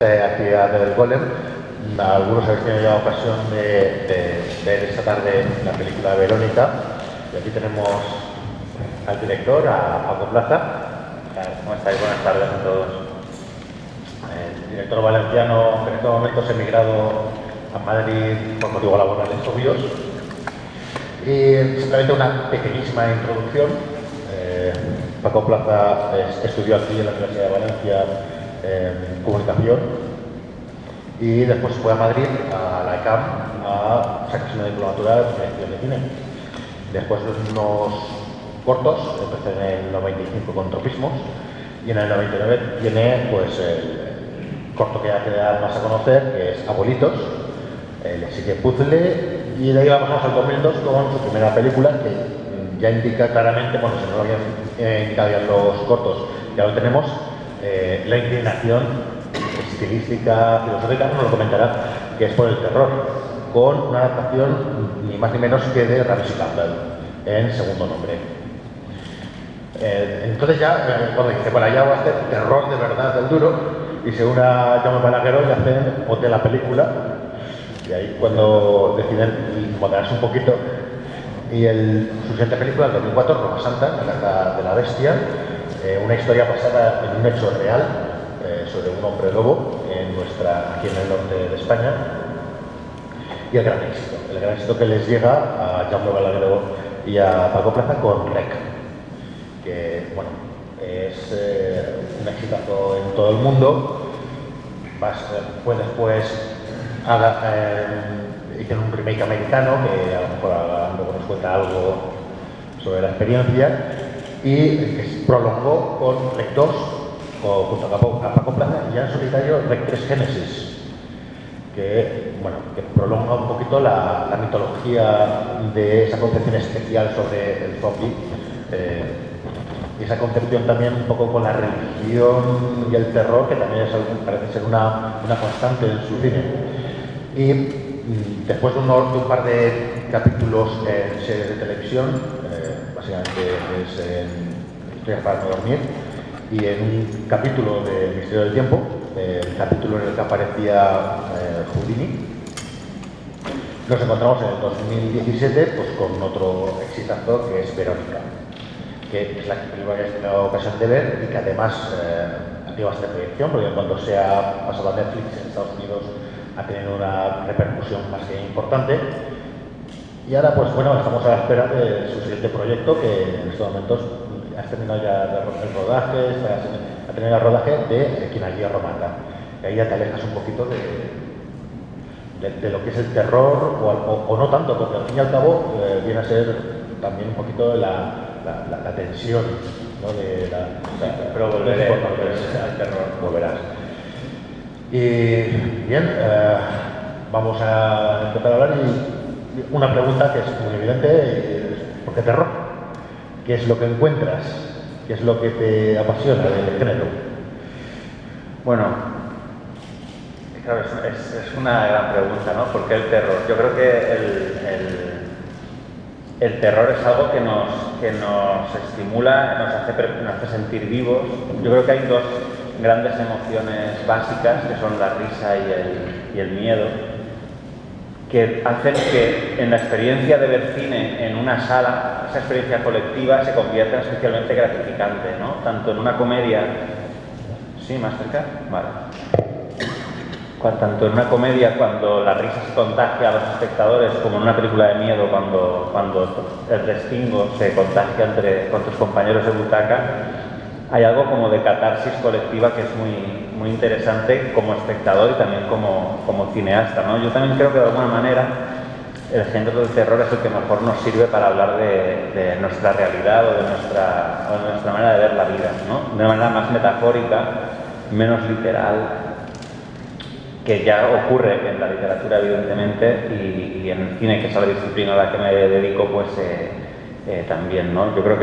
Actividad del Golem. Algunos habéis tenido ya ocasión de ver esta tarde la película Verónica. Y aquí tenemos al director, a Paco Plaza. ¿Cómo estáis? Buenas tardes a todos. El director valenciano, que en estos momentos ha emigrado a Madrid por motivos laborales obvios. Y simplemente una pequeñísima introducción. Paco Plaza estudió aquí en la Universidad de Valencia comunicación y después fue a Madrid, a la ECAM, a sacarse una diplomatura de dirección de cine. Después de unos cortos, empecé en el 95 con Tropismos y en el 99 viene pues el corto que ya queda más a conocer, que es Abuelitos, el Sigue Puzzle, y de ahí vamos al 2002 con su primera película, que ya indica claramente, bueno, si no lo habían indicado ya los cortos, ya lo tenemos, la inclinación estilística, filosófica, nos lo comentará, que es por el terror, con una adaptación ni más ni menos que de Ramsey Campbell en Segundo Nombre. Entonces ya, cuando dice, bueno, ya va a hacer terror de verdad del duro, y se une a Jaume Balagueró y hacen Hotel la película, y ahí cuando deciden moderarse un poquito, y su siguiente película, el 2004, Roma Santa, La Caza de la Bestia, una historia basada en un hecho real sobre un hombre lobo aquí en el norte de España, y el gran éxito que les llega a Jaume Balagueró y a Paco Plaza con Rec, que bueno, es un exitazo en todo el mundo. Fue después hicieron un remake americano que a lo mejor luego nos cuenta algo sobre la experiencia, y que se prolongó con Rec 2 junto a Paco Plaza, y ya en solitario Rec 3 Génesis, que prolonga un poquito la mitología de esa concepción especial sobre el zombie, y esa concepción también un poco con la religión y el terror, que también parece ser una constante en su cine. Y después de un par de capítulos en series de televisión, básicamente es en Historias para no dormir, y en un capítulo de Misterio del Tiempo, el capítulo en el que aparecía Houdini, nos encontramos en el 2017 pues, con otro exitazo que es Verónica, que es la película que he tenido ocasión de ver y que además ha tenido bastante proyección, porque cuando se ha pasado a Netflix en Estados Unidos ha tenido una repercusión más que importante. Y ahora, pues bueno, estamos a la espera de su siguiente proyecto, que en estos momentos ha terminado ya el rodaje, ha terminado el rodaje de Quien allí Romanda. Y ahí ya te alejas un poquito de lo que es el terror, o no tanto, porque al fin y al cabo viene a ser también un poquito la tensión, ¿no? Pero volveré al terror. Volverás. Y bien, vamos a empezar a hablar, y una pregunta que es muy evidente: ¿por qué terror? ¿Qué es lo que encuentras? ¿Qué es lo que te apasiona del género? Bueno, claro, es una gran pregunta, ¿no? ¿Por qué el terror? Yo creo que el terror es algo que nos estimula, nos hace sentir vivos. Yo creo que hay dos grandes emociones básicas, que son la risa y el miedo, que hacen que en la experiencia de ver cine en una sala, esa experiencia colectiva se convierta en especialmente gratificante, ¿no? Tanto en una comedia... ¿Sí? ¿Más cerca? Vale. Tanto en una comedia, cuando la risa se contagia a los espectadores, como en una película de miedo, cuando el restingo se contagia con tus compañeros de butaca, hay algo como de catarsis colectiva que es muy interesante como espectador y también como cineasta, ¿no? Yo también creo que de alguna manera el género del terror es el que mejor nos sirve para hablar de nuestra realidad o de nuestra manera de ver la vida, ¿no? De una manera más metafórica, menos literal, que ya ocurre en la literatura, evidentemente, y en el cine, que es la disciplina a la que me dedico, pues también, ¿no? Yo creo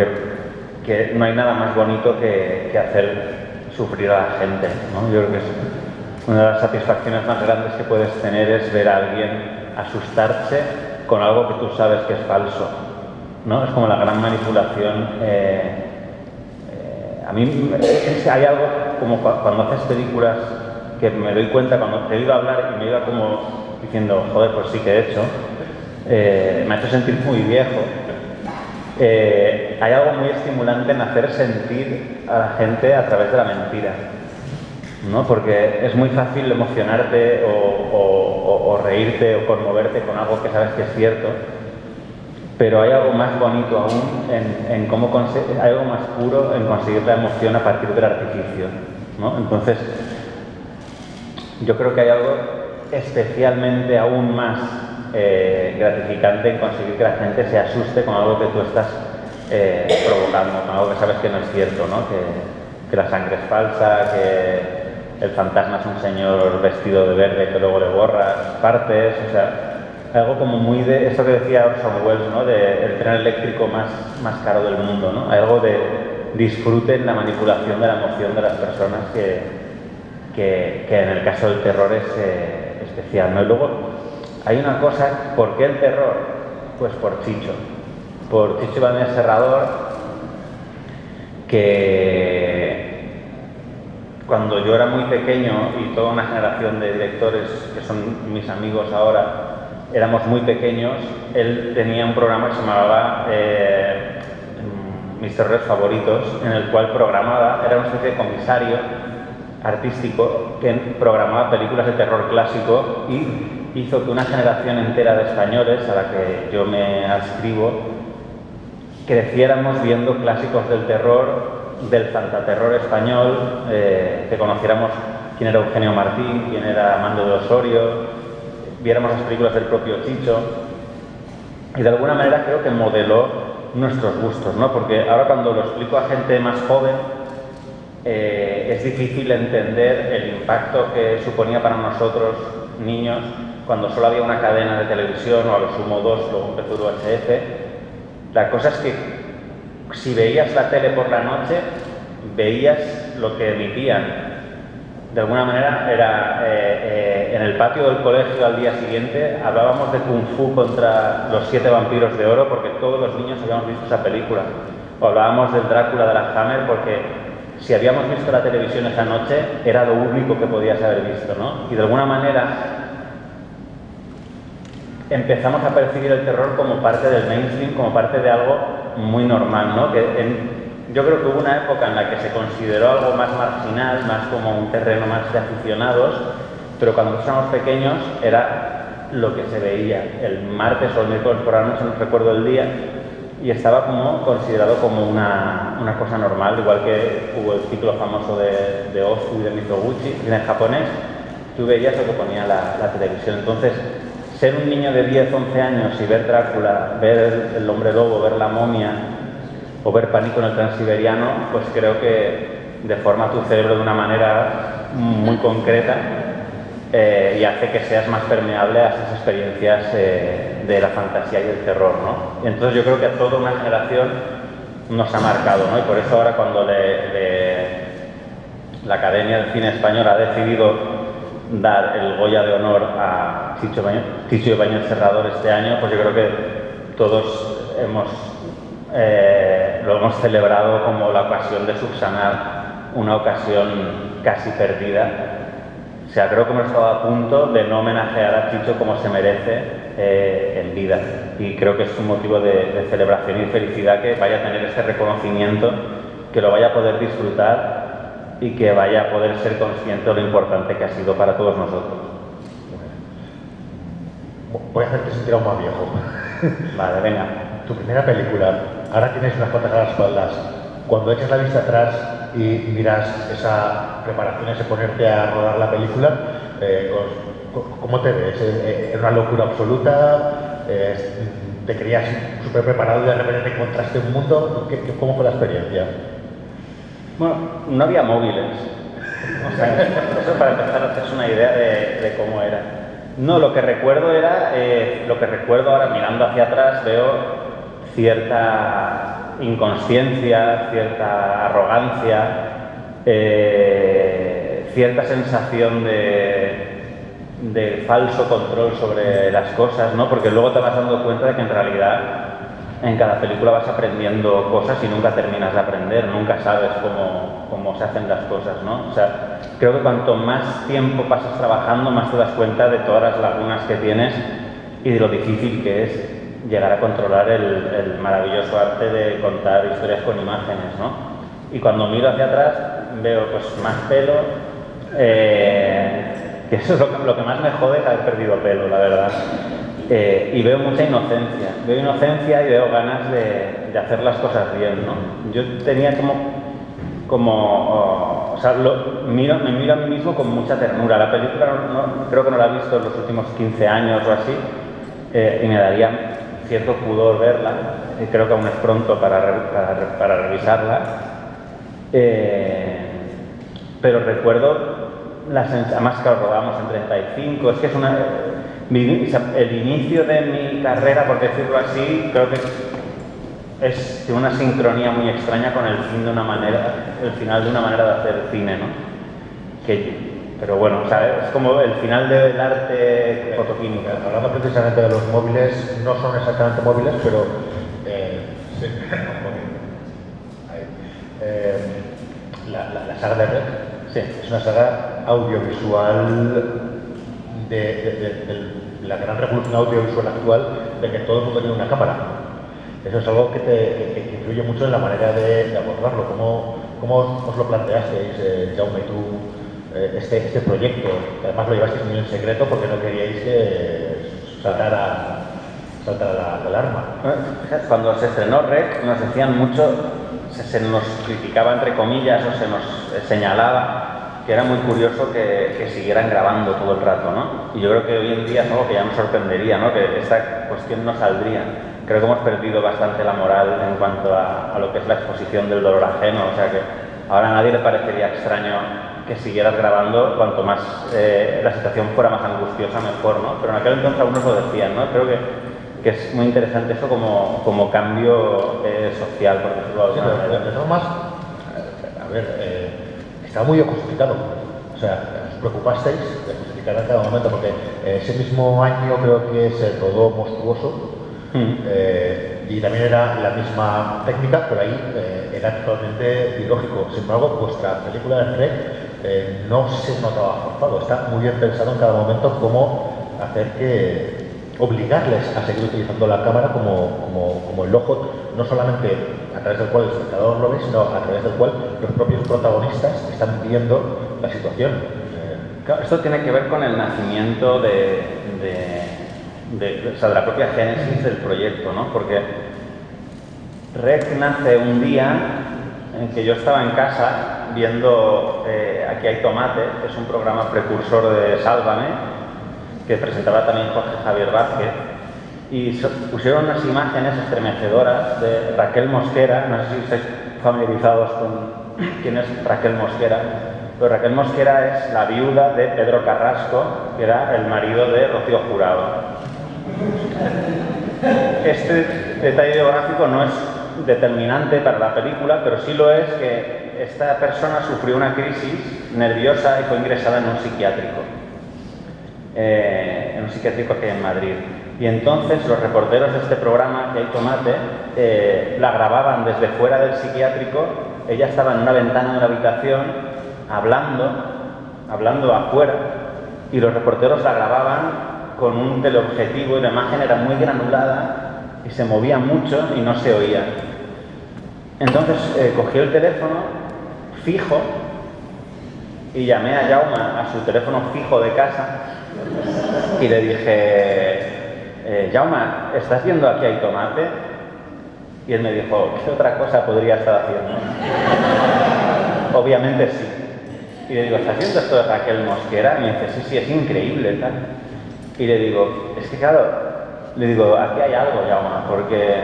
que no hay nada más bonito que hacer sufrir a la gente, ¿no? Yo creo que es una de las satisfacciones más grandes que puedes tener, es ver a alguien asustarse con algo que tú sabes que es falso, ¿no? Es como la gran manipulación. A mí hay algo como cuando haces películas que me doy cuenta cuando te he ido a hablar y me iba como diciendo, joder, pues sí que he hecho, me ha hecho sentir muy viejo. Hay algo muy estimulante en hacer sentir a la gente a través de la mentira, ¿no? Porque es muy fácil emocionarte o reírte o conmoverte con algo que sabes que es cierto, pero hay algo más bonito aún en cómo hay algo más puro en conseguir la emoción a partir del artificio, ¿no? Entonces, yo creo que hay algo especialmente aún más gratificante en conseguir que la gente se asuste con algo que tú estás provocando, con algo que sabes que no es cierto, ¿no? Que la sangre es falsa, que el fantasma es un señor vestido de verde que luego le borras partes, o sea, algo como muy de eso que decía Orson Welles, ¿no? El tren eléctrico más caro del mundo, ¿no? Hay algo de disfrute en la manipulación de la emoción de las personas que en el caso del terror es especial, ¿no? Y luego hay una cosa, ¿por qué el terror? Pues por Chicho Ibáñez Serrador, que cuando yo era muy pequeño y toda una generación de directores que son mis amigos ahora, éramos muy pequeños, él tenía un programa que se llamaba Mis terrores favoritos, en el cual programaba, era una especie de comisario artístico que programaba películas de terror clásico y hizo que una generación entera de españoles, a la que yo me adscribo, creciéramos viendo clásicos del terror, del fantaterror español, que conociéramos quién era Eugenio Martín, quién era Armando de Osorio, viéramos las películas del propio Chicho, y de alguna manera creo que modeló nuestros gustos, ¿no? Porque ahora cuando lo explico a gente más joven, es difícil entender el impacto que suponía para nosotros, niños, cuando solo había una cadena de televisión o a lo sumo dos, luego empezó el UHF. La cosa es que si veías la tele por la noche, veías lo que emitían. De alguna manera era en el patio del colegio al día siguiente hablábamos de Kung Fu contra los 7 vampiros de oro porque todos los niños habíamos visto esa película. O hablábamos del Drácula de la Hammer porque si habíamos visto la televisión esa noche era lo único que podías haber visto, ¿no? Y de alguna manera empezamos a percibir el terror como parte del mainstream, como parte de algo muy normal, ¿no? Yo creo que hubo una época en la que se consideró algo más marginal, más como un terreno más de aficionados, pero cuando nosotros éramos pequeños era lo que se veía el martes o el miércoles por la noche, no recuerdo el día, y estaba como considerado como una cosa normal, igual que hubo el ciclo famoso de Ozu y de Mizoguchi, y en japonés tú veías lo que ponía la televisión. Entonces, ser un niño de 10, 11 años y ver Drácula, ver el hombre lobo, ver la momia o ver Pánico en el Transiberiano, pues creo que deforma tu cerebro de una manera muy concreta y hace que seas más permeable a esas experiencias de la fantasía y el terror, ¿no? Y entonces yo creo que a toda una generación nos ha marcado, ¿no? Y por eso ahora cuando la Academia del Cine Español ha decidido dar el Goya de honor a Chicho Ibáñez Serrador este año, pues yo creo que todos lo hemos celebrado como la ocasión de subsanar una ocasión casi perdida. O sea, creo que hemos estado a punto de no homenajear a Chicho como se merece en vida. Y creo que es un motivo de celebración y felicidad que vaya a tener este reconocimiento, que lo vaya a poder disfrutar y que vaya a poder ser consciente de lo importante que ha sido para todos nosotros. Voy a hacerte sentir aún más viejo. Vale, venga. Tu primera película, ahora tienes unas cuantas a las espaldas. Cuando echas la vista atrás y miras esa preparación, ese ponerte a rodar la película, ¿cómo te ves? ¿Era una locura absoluta? ¿Te creías súper preparado y de repente te encontraste un mundo? ¿Cómo fue la experiencia? Bueno, no había móviles. O sea, eso para empezar a hacerse una idea de cómo era. No, lo que recuerdo era, lo que recuerdo ahora mirando hacia atrás, veo cierta inconsciencia, cierta arrogancia, cierta sensación de falso control sobre las cosas, ¿no? Porque luego te vas dando cuenta de que en realidad en cada película vas aprendiendo cosas y nunca terminas de aprender, nunca sabes cómo se hacen las cosas, ¿no? O sea, creo que cuanto más tiempo pasas trabajando, más te das cuenta de todas las lagunas que tienes y de lo difícil que es llegar a controlar el maravilloso arte de contar historias con imágenes, ¿no? Y cuando miro hacia atrás veo pues más pelo, que eso es lo que más me jode, es haber perdido pelo, la verdad. Y veo mucha inocencia y veo ganas de hacer las cosas bien, ¿no? Yo tenía o sea, me miro a mí mismo con mucha ternura. La película creo que no la he visto en los últimos 15 años o así, y me daría cierto pudor verla, y creo que aún es pronto para revisarla, pero recuerdo además que lo rodamos en 35, es que el inicio de mi carrera, por decirlo así, creo que tiene una sincronía muy extraña con el final de una manera de hacer cine, ¿no? Pero bueno, o sea, es como el final del arte fotoquímico. Hablando precisamente de los móviles, no son exactamente móviles, pero sí, la saga de Rec, sí, es una saga audiovisual de la gran revolución audiovisual actual, de que todo el mundo tiene una cámara. Eso es algo que influye mucho en la manera de abordarlo. ¿Cómo os lo planteasteis, Jaume, tú? Este proyecto, que además lo llevasteis muy en secreto porque no queríais que saltara la alarma. Cuando se estrenó Rec nos decían mucho, se nos criticaba entre comillas o se nos señalaba que era muy curioso que siguieran grabando todo el rato, ¿no? Y yo creo que hoy en día es algo que ya nos sorprendería, ¿no? Que esta cuestión no saldría. Creo que hemos perdido bastante la moral en cuanto a lo que es la exposición del dolor ajeno, o sea que ahora a nadie le parecería extraño que siguieras grabando, cuanto más la situación fuera más angustiosa, mejor, ¿no? Pero en aquel entonces algunos lo decían, ¿no? Creo que es muy interesante eso como cambio social, por decirlo de alguna manera. De todas formas, a ver, estaba muy justificado. O sea, os preocupasteis de justificar en cada momento, porque ese mismo año creo que se rodó Monstruoso, y también era la misma técnica, pero ahí era totalmente biológico. Sin embargo, vuestra película de Rec no se notaba forzado, está muy bien pensado en cada momento cómo hacer obligarles a seguir utilizando la cámara como el ojo, no solamente a través del cual el espectador lo ve, sino a través del cual los propios protagonistas están viendo la situación. Claro, esto tiene que ver con el nacimiento de la propia génesis del proyecto, ¿no? Porque Rec nace un día en que yo estaba en casa viendo Aquí hay tomate, que es un programa precursor de Sálvame, que presentaba también Jorge Javier Vázquez, y pusieron unas imágenes estremecedoras de Raquel Mosquera. No sé si estáis familiarizados con quién es Raquel Mosquera, pero Raquel Mosquera es la viuda de Pedro Carrasco, que era el marido de Rocío Jurado. Este detalle biográfico no es determinante para la película, pero sí lo es que esta persona sufrió una crisis nerviosa y fue ingresada en un psiquiátrico. Que hay en Madrid. Y entonces los reporteros de este programa, Que hay tomate, la grababan desde fuera del psiquiátrico. Ella estaba en una ventana de una habitación hablando afuera, y los reporteros la grababan con un teleobjetivo y la imagen era muy granulada y se movía mucho y no se oía. Entonces cogió el teléfono fijo y llamé a Jaume a su teléfono fijo de casa y le dije: Jaume, ¿estás viendo Aquí hay tomate? Y él me dijo: ¿qué otra cosa podría estar haciendo? Obviamente sí. Y le digo: ¿estás viendo esto de Raquel Mosquera? Y me dice: sí, es increíble, tal. Y le digo: es que claro, aquí hay algo, Jaume, porque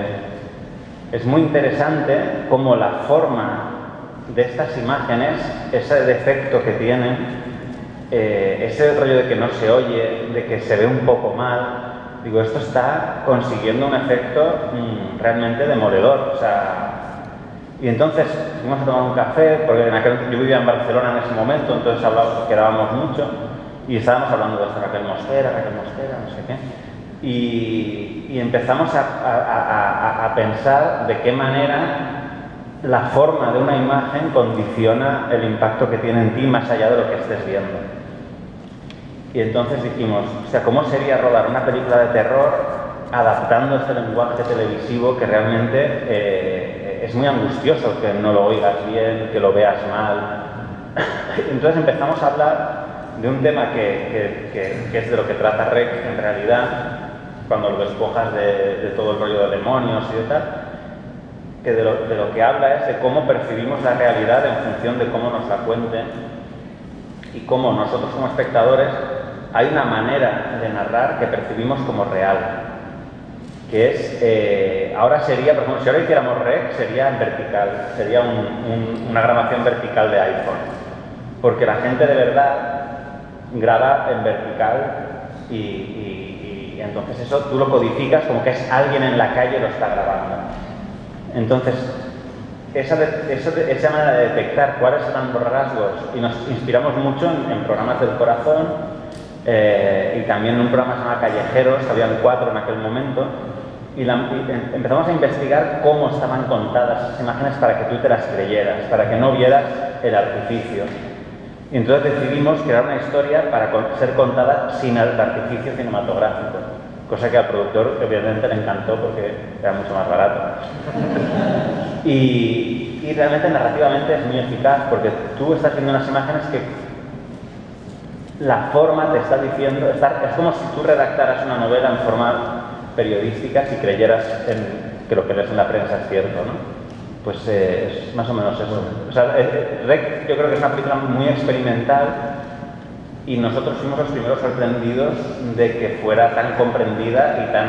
es muy interesante cómo la forma de estas imágenes, ese defecto que tienen, ese rollo de que no se oye, de que se ve un poco mal, digo, esto está consiguiendo un efecto realmente demoledor. O sea, y entonces fuimos a tomar un café, porque yo vivía en Barcelona en ese momento, entonces quedábamos mucho y estábamos hablando de esto, Raquel Mosquera, no sé qué. Y y empezamos a pensar de qué manera la forma de una imagen condiciona el impacto que tiene en ti más allá de lo que estés viendo. Y entonces dijimos, o sea, ¿cómo sería rodar una película de terror adaptando este lenguaje televisivo que realmente es muy angustioso, que no lo oigas bien, que lo veas mal? Entonces empezamos a hablar de un tema que es de lo que trata Rec en realidad, cuando lo despojas de todo el rollo de demonios y de tal, que de lo que habla es de cómo percibimos la realidad en función de cómo nos la cuenten y cómo nosotros como espectadores hay una manera de narrar que percibimos como real, que es, ahora sería, por ejemplo, si ahora hiciéramos Rec, sería en vertical, sería una grabación vertical de iPhone, porque la gente de verdad graba en vertical y entonces eso tú lo codificas como que es alguien en la calle lo está grabando. Entonces, esa manera de detectar cuáles eran los rasgos, y nos inspiramos mucho en programas del corazón y también en un programa que se llama Callejeros, habían 4 en aquel momento, y empezamos a investigar cómo estaban contadas esas imágenes para que tú te las creyeras, para que no vieras el artificio. Y entonces decidimos crear una historia para ser contada sin el artificio cinematográfico, cosa que al productor evidentemente le encantó porque era mucho más barato. Y realmente narrativamente es muy eficaz porque tú estás viendo unas imágenes que la forma te está diciendo, es como si tú redactaras una novela en forma periodística si creyeras que lo que lees en la prensa es cierto, ¿no? Pues es más o menos eso. O sea, Rec yo creo que es una película muy experimental y nosotros fuimos los primeros sorprendidos de que fuera tan comprendida y tan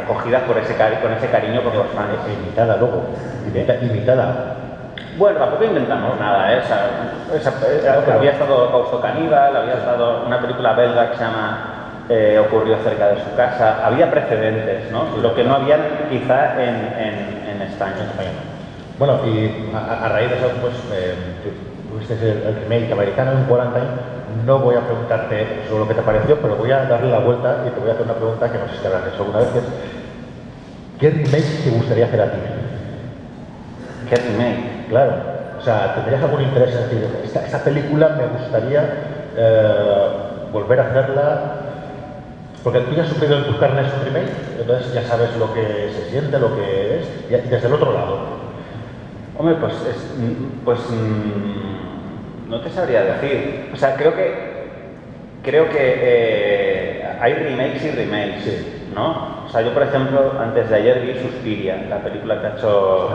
acogida con ese cariño por los fans. Imitada luego, imitada. Bueno, tampoco inventamos nada, ¿eh? Había estado Holocausto Caníbal, había estado una película belga que se llama Ocurrió cerca de su casa, había precedentes, ¿no? Lo que no había quizá en España. Bueno, y a raíz de eso, pues, tuviste el remake americano en Quarantine. No voy a preguntarte sobre lo que te pareció, pero voy a darle la vuelta y te voy a hacer una pregunta que no sé si te habrás hecho alguna vez, que es, ¿qué remake te gustaría hacer a ti? ¿Qué remake? Claro, o sea, ¿tendrías algún interés en decir, esta película me gustaría volver a hacerla? Porque tú ya has sufrido en tus carnes un remake, entonces ya sabes lo que se siente, lo que es, y desde el otro lado. Hombre, pues no te sabría decir. O sea, creo que hay remakes y remakes, sí, ¿no? O sea, yo por ejemplo, antes de ayer vi Suspiria, la película que ha hecho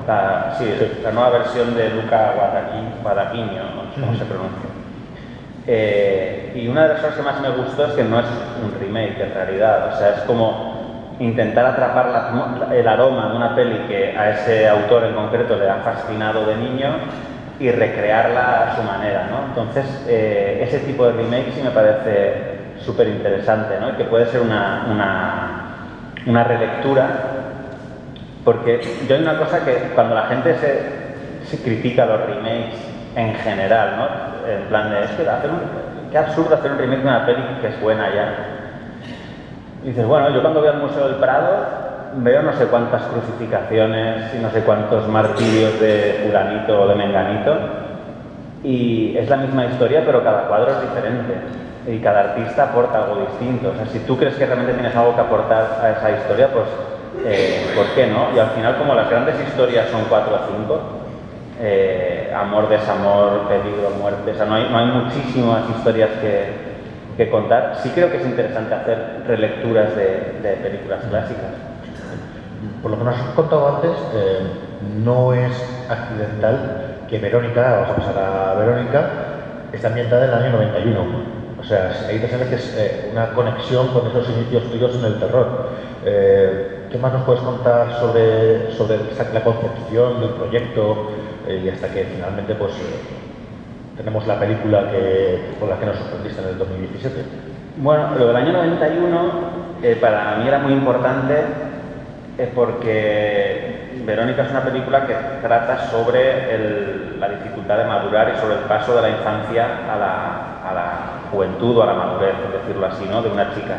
la nueva versión de Luca Guadagnino, no sé cómo se pronuncia. Y una de las cosas que más me gustó es que no es un remake en realidad, o sea, es como intentar atrapar el aroma de una peli que a ese autor en concreto le ha fascinado de niño y recrearla a su manera, ¿no? Entonces, ese tipo de remake sí me parece súper interesante, ¿no? Y que puede ser una relectura, porque yo hay una cosa que cuando la gente se critica los remakes en general, ¿no? En plan de, es que qué absurdo hacer un remake de una peli que es buena ya. Y dices, bueno, yo cuando voy al Museo del Prado veo no sé cuántas crucificaciones y no sé cuántos martirios de fulanito o de menganito y es la misma historia pero cada cuadro es diferente y cada artista aporta algo distinto. O sea, si tú crees que realmente tienes algo que aportar a esa historia, pues ¿por qué no? Y al final, como las grandes historias son 4 o 5, amor, desamor, peligro, muerte, o sea, no hay muchísimas historias que contar. Sí creo que es interesante hacer relecturas de películas clásicas. Por lo que nos has contado antes, no es accidental que Verónica, vamos a pasar a Verónica, está ambientada en el año 91. O sea, ahí te sabes que es una conexión con esos inicios tuyos en el terror. ¿Qué más nos puedes contar sobre la concepción del proyecto y hasta que finalmente pues tenemos la película con la que nos sorprendiste en el 2017? Bueno, lo del año 91 para mí era muy importante porque Verónica es una película que trata sobre la dificultad de madurar y sobre el paso de la infancia a la juventud o a la madurez, por decirlo así, ¿no? De una chica.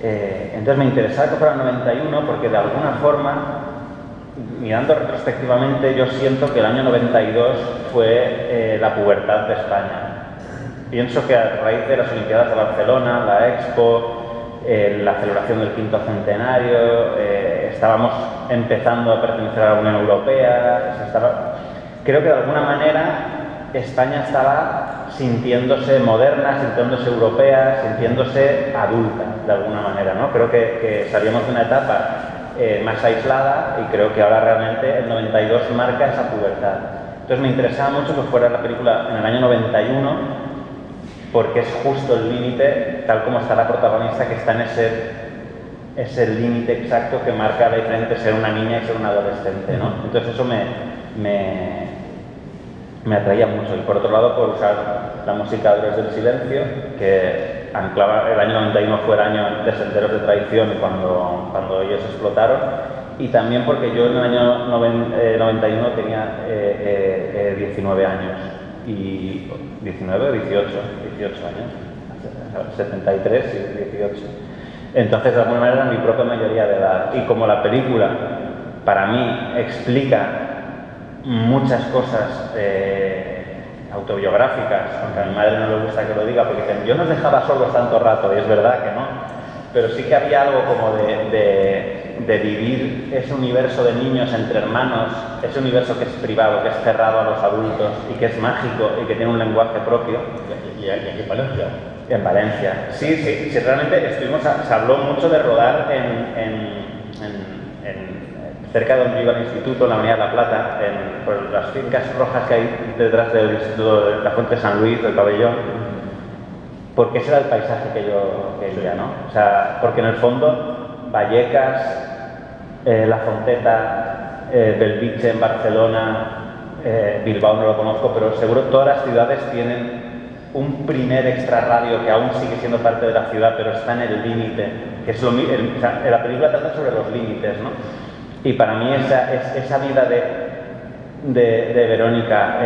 Entonces me interesaba que fuera el 91 porque de alguna forma, mirando retrospectivamente, yo siento que el año 92 fue la pubertad de España. Pienso que a raíz de las Olimpiadas de Barcelona, la Expo, la celebración del 5º centenario, estábamos empezando a pertenecer a la Unión Europea, creo que de alguna manera España estaba sintiéndose moderna, sintiéndose europea, sintiéndose adulta, de alguna manera, ¿no? Creo que salíamos de una etapa más aislada y creo que ahora realmente el 92 marca esa pubertad. Entonces me interesaba mucho que fuera la película en el año 91 porque es justo el límite, tal como está la protagonista, que está en ese límite exacto que marca la diferencia entre ser una niña y ser un adolescente, ¿no? Entonces eso me atraía mucho. Y por otro lado, por usar la música Héroes del Silencio, que anclaba, el año 91 fue el año de Senderos de Traición, cuando ellos explotaron, y también porque yo en el año 91 tenía 19 años, y 19 o 18 años, 73 y 18. Entonces, de alguna manera, era mi propia mayoría de edad. Y como la película, para mí, explica muchas cosas autobiográficas, aunque a mi madre no le gusta que lo diga, porque dicen, yo no os dejaba solos tanto rato, y es verdad que no, pero sí que había algo como de vivir ese universo de niños entre hermanos, ese universo que es privado, que es cerrado a los adultos y que es mágico y que tiene un lenguaje propio. ¿Y aquí en Valencia? En Valencia. Sí, realmente se habló mucho de rodar cerca de donde yo iba al instituto, en la Avenida de la Plata, por las fincas rojas que hay detrás del instituto de la Fuente de San Luis, del Pabellón, porque ese era el paisaje que yo quería, ¿no? O sea, porque en el fondo Vallecas, La Fonteta, Belvitge en Barcelona, Bilbao no lo conozco, pero seguro todas las ciudades tienen un primer extrarradio que aún sigue siendo parte de la ciudad, pero está en el límite, que es o sea, la película trata sobre los límites, ¿no? Y para mí esa vida de Verónica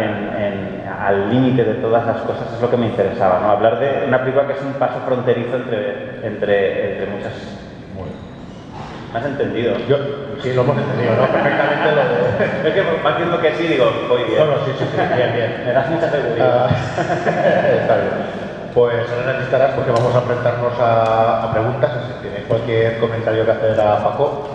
al límite de todas las cosas es lo que me interesaba, ¿no? Hablar de una película que es un paso fronterizo entre muchas. Muy bien. ¿Me has entendido? Sí, lo hemos entendido, ¿no? Perfectamente lo de... Es que vas diciendo que sí, digo, voy bien. No, sí, bien. Me das mucha seguridad. Está bien. Pues ahora necesitarás porque vamos a enfrentarnos a preguntas. Si tienes cualquier comentario que hacer a Paco,